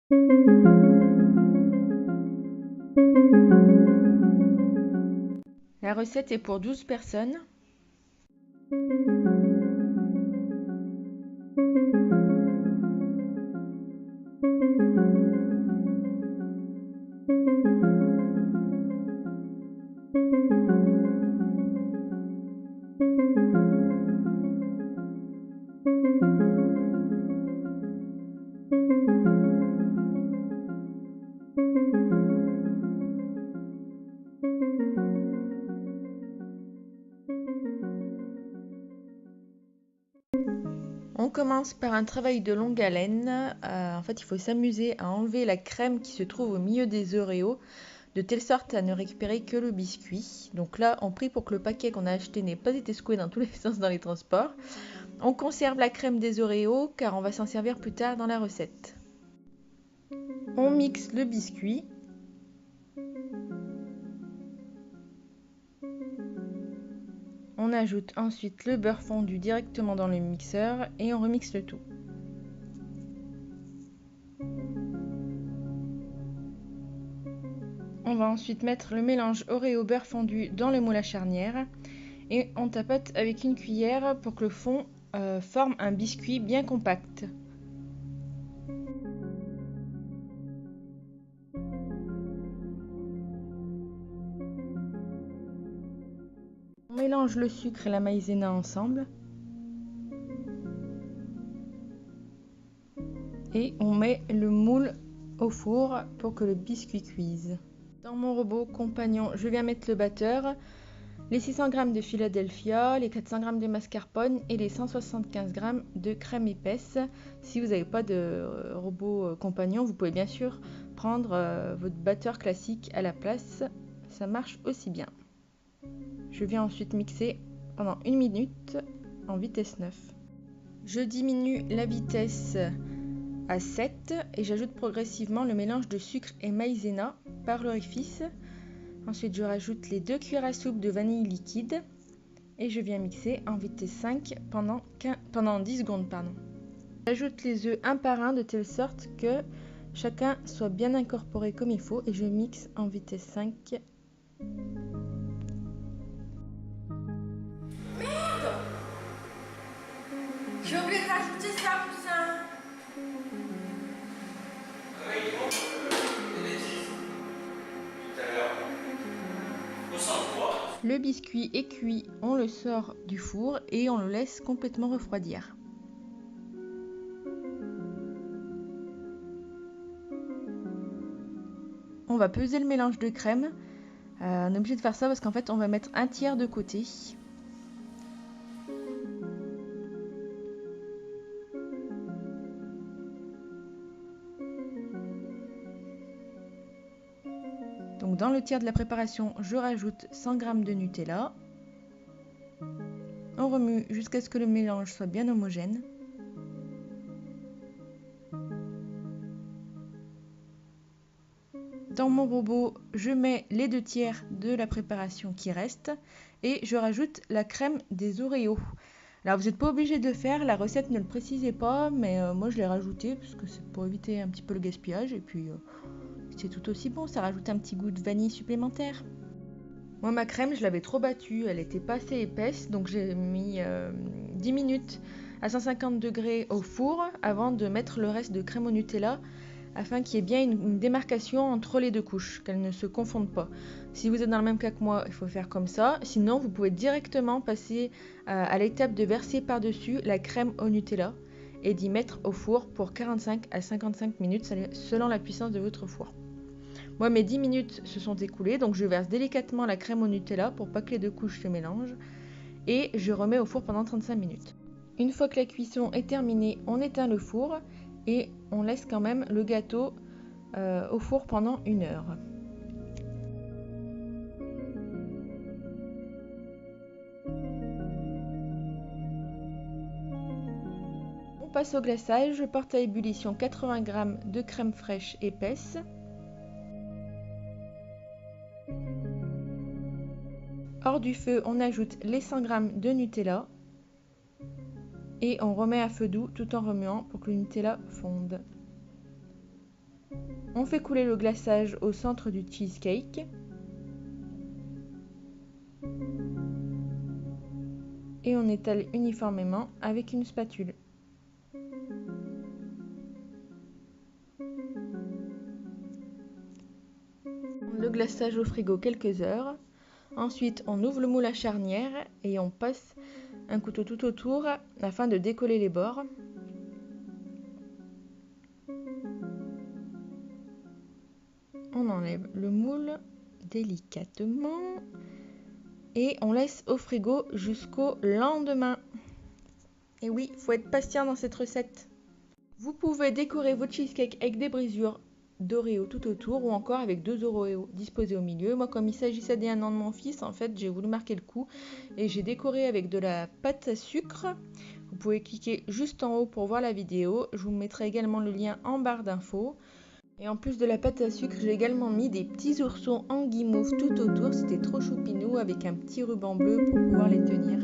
La recette est pour 12 personnes. On commence par un travail de longue haleine. En fait, il faut s'amuser à enlever la crème qui se trouve au milieu des Oreos, de telle sorte à ne récupérer que le biscuit. Donc là, on prie pour que le paquet qu'on a acheté n'ait pas été secoué dans tous les sens dans les transports. On conserve la crème des Oreos car on va s'en servir plus tard dans la recette. On mixe le biscuit. On ajoute ensuite le beurre fondu directement dans le mixeur et on remixe le tout. On va ensuite mettre le mélange Oreo beurre fondu dans le moule à charnière et on tapote avec une cuillère pour que le fond forme un biscuit bien compact. On mélange le sucre et la maïzena ensemble et on met le moule au four pour que le biscuit cuise. Dans mon robot compagnon, je viens mettre le batteur, les 600 g de Philadelphia, les 400 g de mascarpone et les 175 g de crème épaisse. Si vous n'avez pas de robot compagnon, vous pouvez bien sûr prendre votre batteur classique à la place, ça marche aussi bien. Je viens ensuite mixer pendant 1 minute en vitesse 9. Je diminue la vitesse à 7 et j'ajoute progressivement le mélange de sucre et maïzena par l'orifice. Ensuite, je rajoute les 2 cuillères à soupe de vanille liquide et je viens mixer en vitesse 5 pendant 10 secondes. J'ajoute les œufs un par un de telle sorte que chacun soit bien incorporé comme il faut et je mixe en vitesse 5. Merde! J'ai oublié de rajouter ça, poussin. Le biscuit est cuit, on le sort du four et on le laisse complètement refroidir. On va peser le mélange de crème. On est obligé de faire ça parce qu'en fait on va mettre un tiers de côté. Donc dans le tiers de la préparation, je rajoute 100 g de Nutella. On remue jusqu'à ce que le mélange soit bien homogène. Dans mon robot, je mets les 2 tiers de la préparation qui reste et je rajoute la crème des Oreos. Alors vous n'êtes pas obligé de le faire, la recette ne le précisait pas, mais moi je l'ai rajouté parce que c'est pour éviter un petit peu le gaspillage et puis c'est tout aussi bon, ça rajoute un petit goût de vanille supplémentaire. Moi ma crème je l'avais trop battue, elle était pas assez épaisse donc j'ai mis 10 minutes à 150 degrés au four avant de mettre le reste de crème au Nutella afin qu'il y ait bien une démarcation entre les deux couches, qu'elles ne se confondent pas. Si vous êtes dans le même cas que moi, il faut faire comme ça. Sinon, vous pouvez directement passer à l'étape de verser par-dessus la crème au Nutella et d'y mettre au four pour 45 à 55 minutes selon la puissance de votre four. Moi, mes 10 minutes se sont écoulées, donc je verse délicatement la crème au Nutella pour pas que les deux couches se mélangent et je remets au four pendant 35 minutes. Une fois que la cuisson est terminée, on éteint le four et on laisse quand même le gâteau au four pendant 1 heure. On passe au glaçage, je porte à ébullition 80 g de crème fraîche épaisse. Hors du feu, on ajoute les 100 g de Nutella et on remet à feu doux tout en remuant pour que le Nutella fonde. On fait couler le glaçage au centre du cheesecake. Et on étale uniformément avec une spatule. Le glaçage au frigo quelques heures. Ensuite, on ouvre le moule à charnière et on passe un couteau tout autour afin de décoller les bords. On enlève le moule délicatement et on laisse au frigo jusqu'au lendemain. Et oui, faut être patient dans cette recette. Vous pouvez décorer votre cheesecake avec des brisures d'Oreo tout autour ou encore avec 2 Oreos disposés au milieu. Moi, comme il s'agissait d'un an de mon fils, en fait, j'ai voulu marquer le coup et j'ai décoré avec de la pâte à sucre. Vous pouvez cliquer juste en haut pour voir la vidéo. Je vous mettrai également le lien en barre d'infos. Et en plus de la pâte à sucre, j'ai également mis des petits oursons en guimauve tout autour. C'était trop choupinou avec un petit ruban bleu pour pouvoir les tenir.